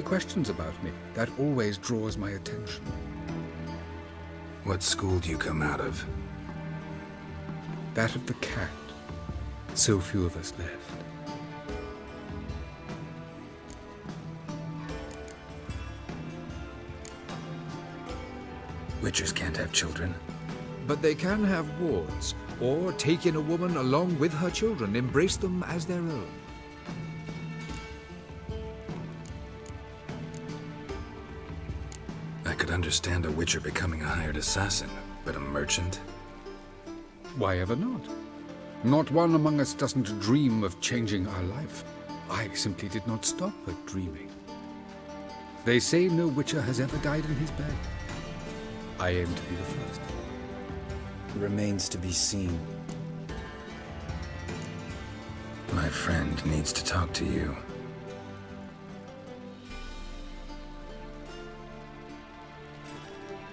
questions about me. That always draws my attention. What school do you come out of? That of the cat. So few of us left. Witchers can't have children. But they can have wards, or take in a woman along with her children, embrace them as their own. I could understand a witcher becoming a hired assassin, but a merchant? Why ever not? Not one among us doesn't dream of changing our life. I simply did not stop at dreaming. They say no witcher has ever died in his bed. I aim to be the first. Remains to be seen. My friend needs to talk to you.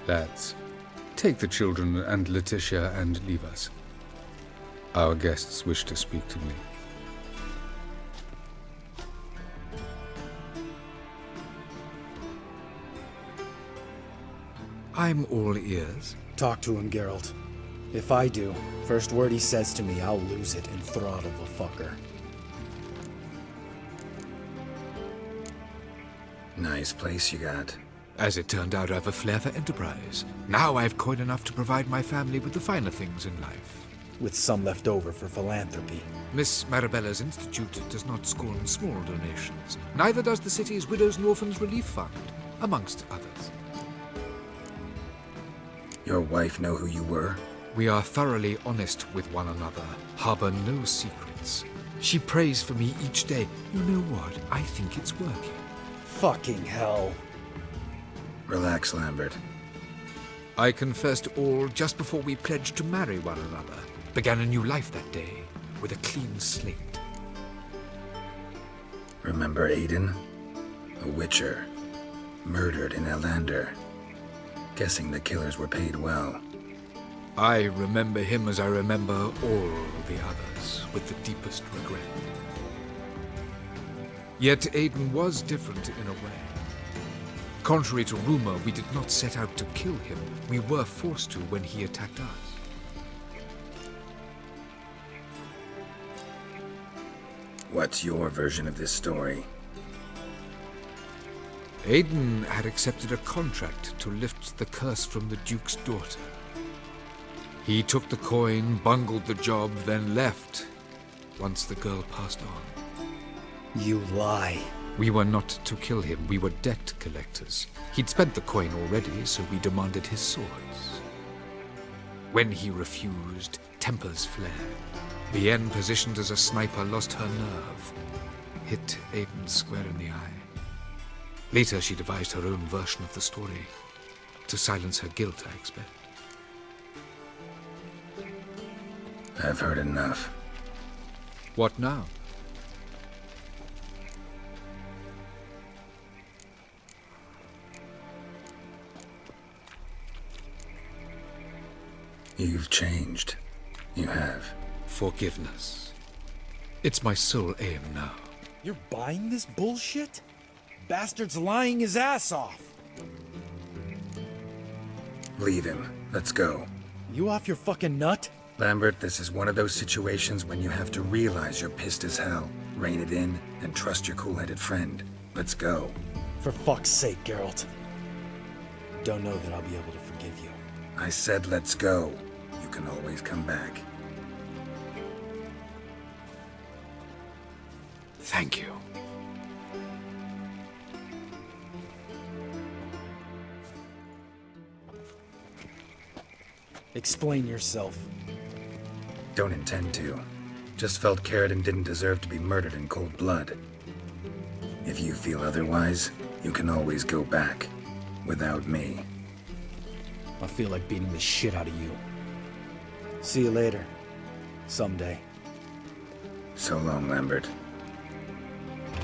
Lads, take the children and Letitia and leave us. Our guests wish to speak to me. I'm all ears. Talk to him, Geralt. If I do, first word he says to me, I'll lose it and throttle the fucker. Nice place you got. As it turned out, I've a flair for enterprise. Now I've coin enough to provide my family with the finer things in life. With some left over for philanthropy. Miss Marabella's institute does not scorn small donations. Neither does the city's Widows and Orphans Relief Fund, amongst others. Your wife know who you were? We are thoroughly honest with one another, harbor no secrets. She prays for me each day. You know what? I think it's working. Fucking hell. Relax, Lambert. I confessed all just before we pledged to marry one another. Began a new life that day, with a clean slate. Remember Aiden? A witcher. Murdered in Elander. Guessing the killers were paid well. I remember him as I remember all the others, with the deepest regret. Yet Aiden was different in a way. Contrary to rumor, we did not set out to kill him. We were forced to when he attacked us. What's your version of this story? Aiden had accepted a contract to lift the curse from the Duke's daughter. He took the coin, bungled the job, then left, once the girl passed on. You lie. We were not to kill him, we were debt collectors. He'd spent the coin already, so we demanded his swords. When he refused, tempers flared. Vienne, positioned as a sniper, lost her nerve. Hit Aiden square in the eye. Later, she devised her own version of the story. To silence her guilt, I expect. I've heard enough. What now? You've changed. You have. Forgiveness. It's my sole aim now. You're buying this bullshit? Bastard's lying his ass off. Leave him. Let's go. You off your fucking nut? Lambert, this is one of those situations when you have to realize you're pissed as hell, rein it in, and trust your cool-headed friend. Let's go. For fuck's sake, Geralt. Don't know that I'll be able to forgive you. I said let's go. You can always come back. Thank you. Explain yourself. Don't intend to. Just felt Carradine didn't deserve to be murdered in cold blood. If you feel otherwise, you can always go back. Without me. I feel like beating the shit out of you. See you later. Someday. So long, Lambert.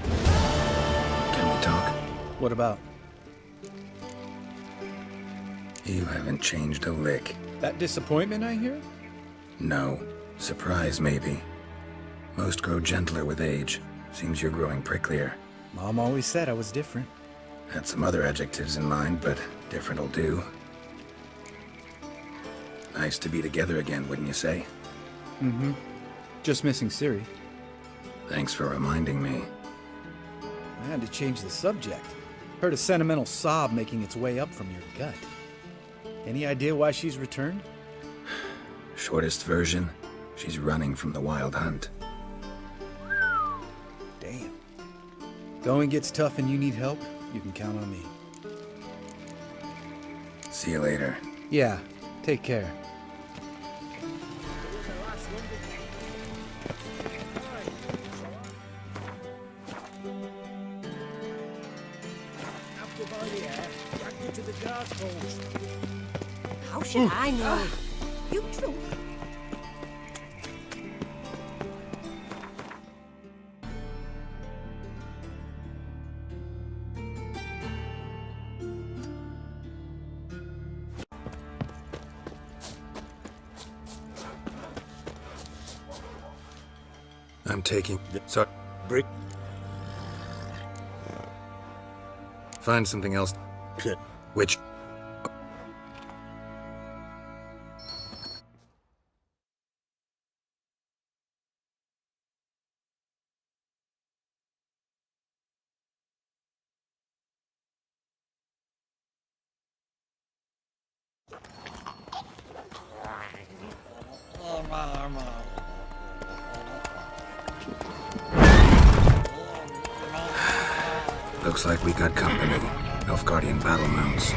Can we talk? What about? You haven't changed a lick. That disappointment I hear? No. Surprise, maybe. Most grow gentler with age. Seems you're growing pricklier. Mom always said I was different. Had some other adjectives in mind, but different'll do. Nice to be together again, wouldn't you say? Mm-hmm. Just missing Ciri. Thanks for reminding me. I had to change the subject. Heard a sentimental sob making its way up from your gut. Any idea why she's returned? Shortest version, she's running from the wild hunt. Damn. Going gets tough and you need help, you can count on me. See you later. Yeah, take care. How should I know? You drunk? I'm taking... Sorry. Break. Find something else. Which... Looks like we got company. Nilfgaardian battle mounts.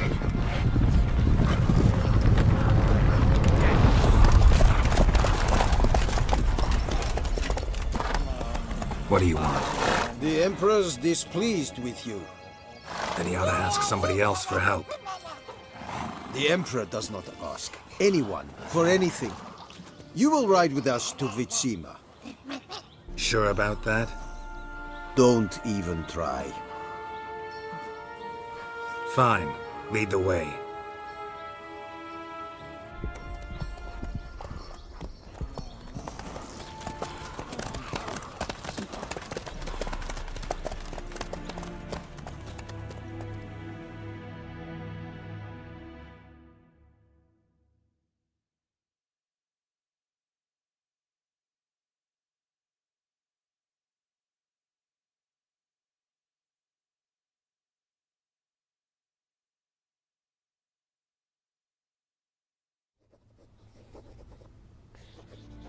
What do you want? The Emperor's displeased with you. Then he ought to ask somebody else for help. The Emperor does not ask anyone for anything. You will ride with us to Vitsima. Sure about that? Don't even try. Fine. Lead the way.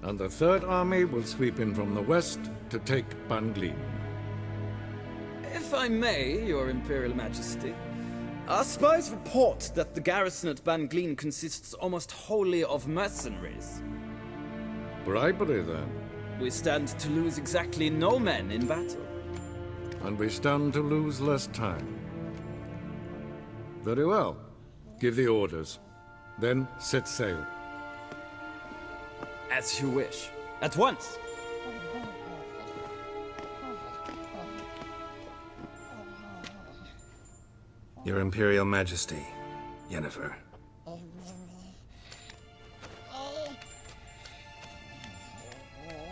And the Third Army will sweep in from the west to take Banglin. If I may, Your Imperial Majesty, our spies report that the garrison at Banglin consists almost wholly of mercenaries. Bribery, then. We stand to lose exactly no men in battle. And we stand to lose less time. Very well. Give the orders. Then set sail. As you wish. At once! Your Imperial Majesty, Yennefer.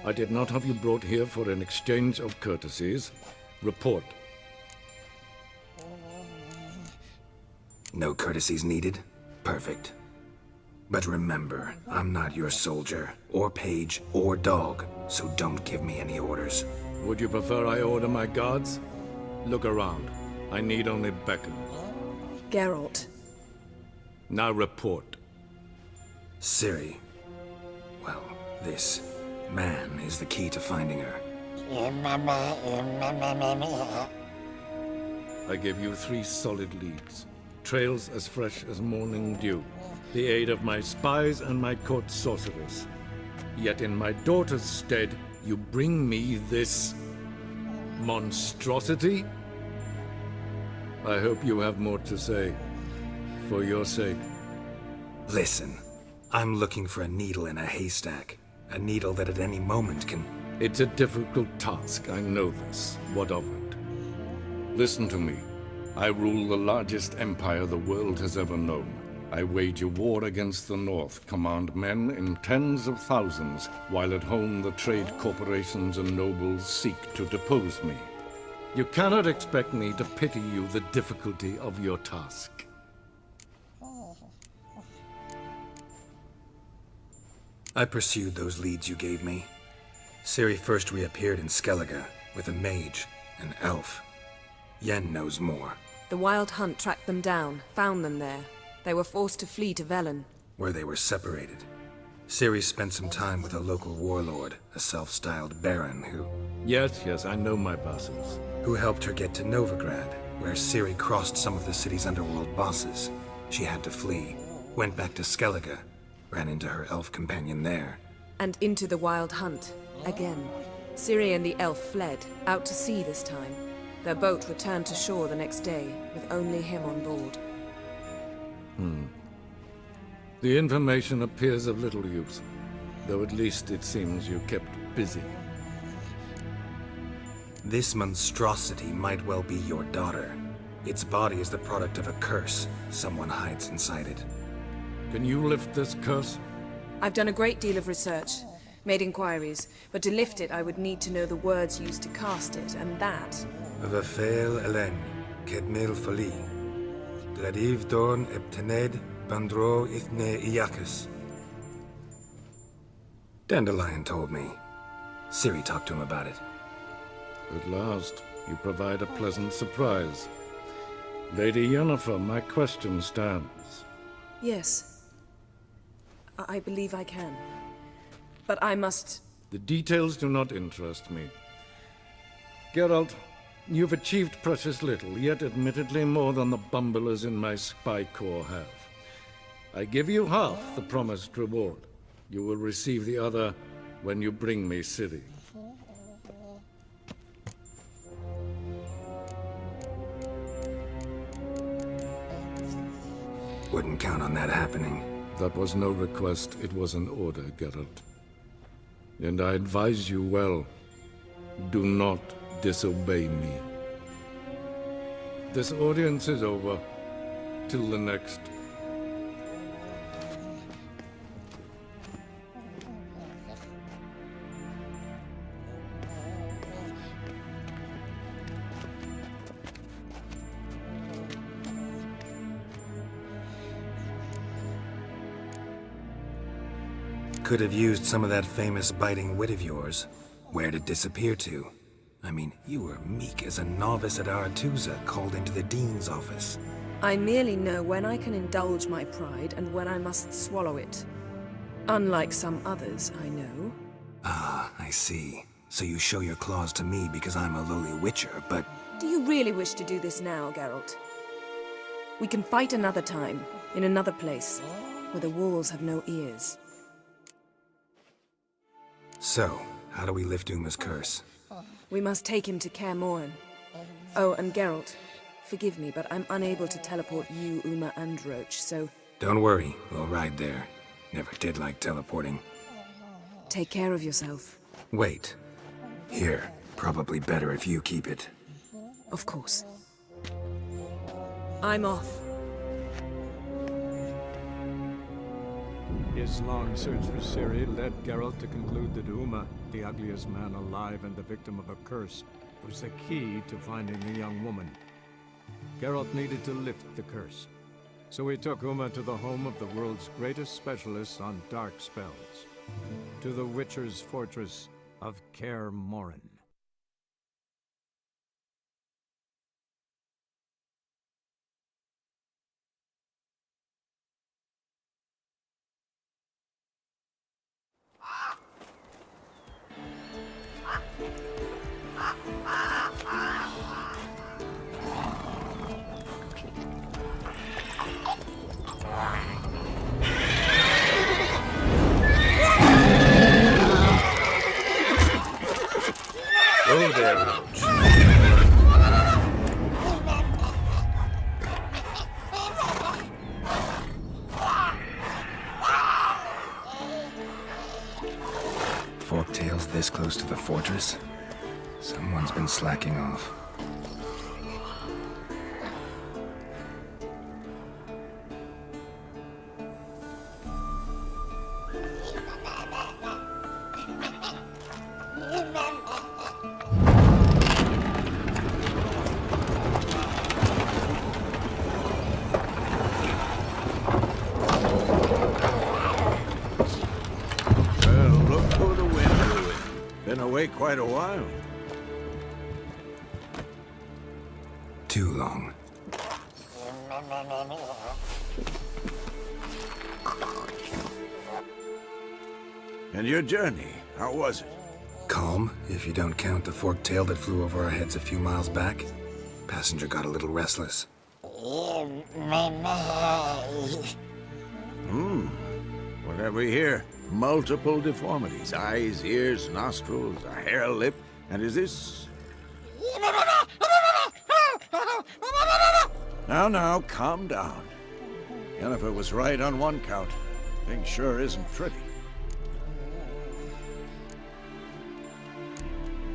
I did not have you brought here for an exchange of courtesies. Report. No courtesies needed? Perfect. But remember, I'm not your soldier, or page, or dog, so don't give me any orders. Would you prefer I order my guards? Look around. I need only beckon. Geralt. Now report. Ciri. Well, this man is the key to finding her. I give you 3 solid leads. Trails as fresh as morning dew. The aid of my spies and my court sorcerers. Yet in my daughter's stead, you bring me this monstrosity? I hope you have more to say. For your sake. Listen, I'm looking for a needle in a haystack. A needle that at any moment can... It's a difficult task, I know this. What of it? Listen to me. I rule the largest empire the world has ever known. I wage a war against the North, command men in tens of thousands, while at home the trade corporations and nobles seek to depose me. You cannot expect me to pity you the difficulty of your task. I pursued those leads you gave me. Ciri first reappeared in Skellige with a mage, an elf. Yen knows more. The Wild Hunt tracked them down, found them there. They were forced to flee to Velen. Where they were separated. Ciri spent some time with a local warlord, a self-styled baron Yes, I know my vassals. who helped her get to Novigrad, where Ciri crossed some of the city's underworld bosses. She had to flee, went back to Skellige, ran into her elf companion there. And into the Wild Hunt, again. Ciri and the elf fled, out to sea this time. Their boat returned to shore the next day, with only him on board. The information appears of little use, though at least it seems you kept busy. This monstrosity might well be your daughter. Its body is the product of a curse. Someone hides inside it. Can you lift this curse? I've done a great deal of research, made inquiries, but to lift it I would need to know the words used to cast it, and that... Vafel Elen, Kedmil Fali. Gladiv Dorn Eptened Bandro Ithne Iacus. Dandelion told me. Ciri talked to him about it. At last, you provide a pleasant surprise. Lady Yennefer, my question stands. Yes. I believe I can. But I must... The details do not interest me. Geralt, you've achieved precious little, yet admittedly more than the bumblers in my spy corps have. I give you half the promised reward. You will receive the other when you bring me Ciri. Wouldn't count on that happening. That was no request, it was an order, Geralt. And I advise you well. Do not disobey me. This audience is over. Till the next. Could have used some of that famous biting wit of yours. Where'd it disappear to? I mean, you were meek as a novice at Aretuza called into the Dean's office. I merely know when I can indulge my pride and when I must swallow it. Unlike some others, I know. Ah, I see. So you show your claws to me because I'm a lowly witcher, but... Do you really wish to do this now, Geralt? We can fight another time, in another place, where the walls have no ears. So, how do we lift Uma's curse? We must take him to Kaer Morhen. Oh, and Geralt, forgive me, but I'm unable to teleport you, Uma, and Roach, so... Don't worry, we'll ride there. Never did like teleporting. Take care of yourself. Wait. Here, probably better if you keep it. Of course. I'm off. His long search for Ciri led Geralt to conclude that Uma, the ugliest man alive and the victim of a curse, was the key to finding the young woman. Geralt needed to lift the curse, so he took Uma to the home of the world's greatest specialists on dark spells, to the Witcher's fortress of Kaer Morhen. Oh there, Roach. Forktails this close to the fortress? Someone's been slacking off. take quite a while. Too long. And your journey, how was it? Calm, if you don't count the forked tail that flew over our heads a few miles back. Passenger got a little restless. What have we here? Multiple deformities. Eyes, ears, nostrils, a hair lip. And is this... Now, calm down. Yennefer was right on one count. Thing sure isn't pretty.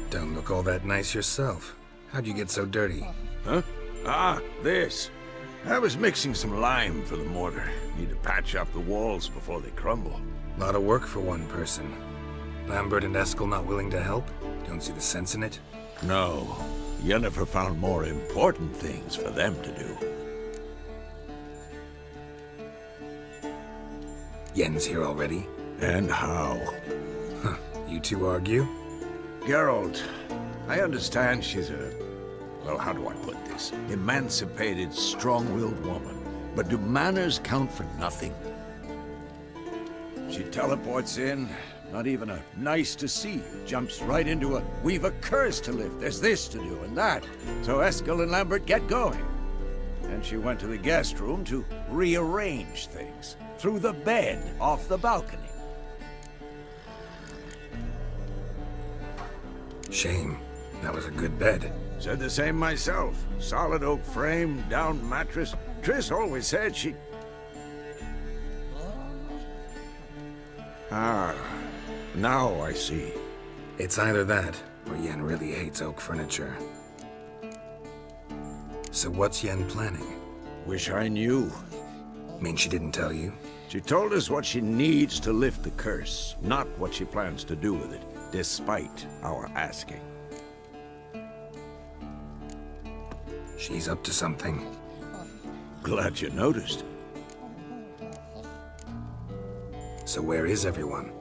Don't look all that nice yourself. How'd you get so dirty? Huh? Ah, this. I was mixing some lime for the mortar. Need to patch up the walls before they crumble. Lot of work for one person. Lambert and Eskel not willing to help? Don't see the sense in it? No. Yennefer found more important things for them to do. Yen's here already? And how? Huh. You two argue? Geralt, I understand she's a... well, how do I put this? Emancipated, strong-willed woman. But do manners count for nothing? She teleports in, not even a nice to see you, jumps right into a we've a curse to lift, there's this to do and that. So Eskel and Lambert get going. And she went to the guest room to rearrange things. Through the bed, off the balcony. Shame. That was a good bed. Said the same myself. Solid oak frame, down mattress. Triss always said she... Ah, now I see. It's either that, or Yen really hates oak furniture. So what's Yen planning? Wish I knew. Mean she didn't tell you? She told us what she needs to lift the curse, not what she plans to do with it, despite our asking. She's up to something. Glad you noticed. So where is everyone?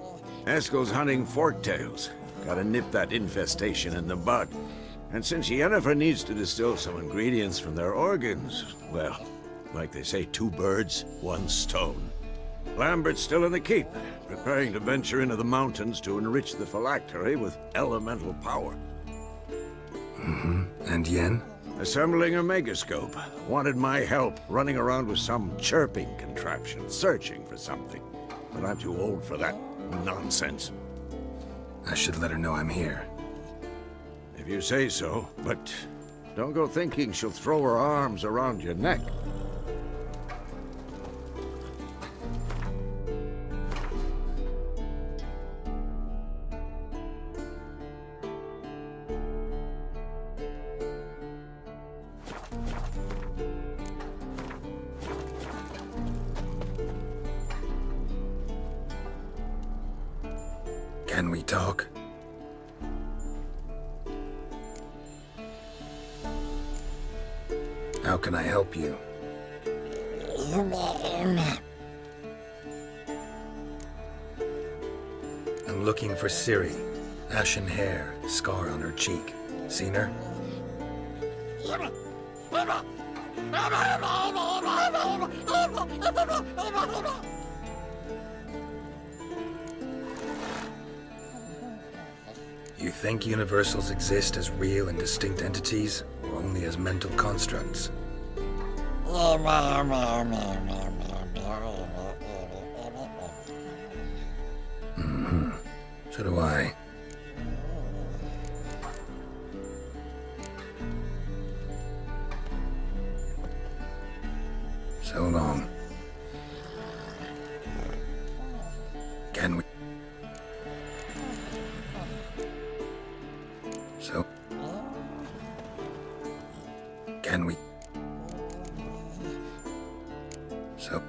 Eskel's hunting forktails. Gotta nip that infestation in the bud. And since Yennefer needs to distill some ingredients from their organs, well, like they say, 2 birds, 1 stone. Lambert's still in the keep, preparing to venture into the mountains to enrich the phylactery with elemental power. And Yen? Assembling a megascope. Wanted my help running around with some chirping contraption, searching for something. But I'm too old for that nonsense. I should let her know I'm here. If you say so, but don't go thinking she'll throw her arms around your neck. Can we talk? How can I help you? I'm looking for Ciri. Ashen hair, scar on her cheek. Seen her? You think universals exist as real and distinct entities, or only as mental constructs? So do I. So long. Can we? So? Can we? So?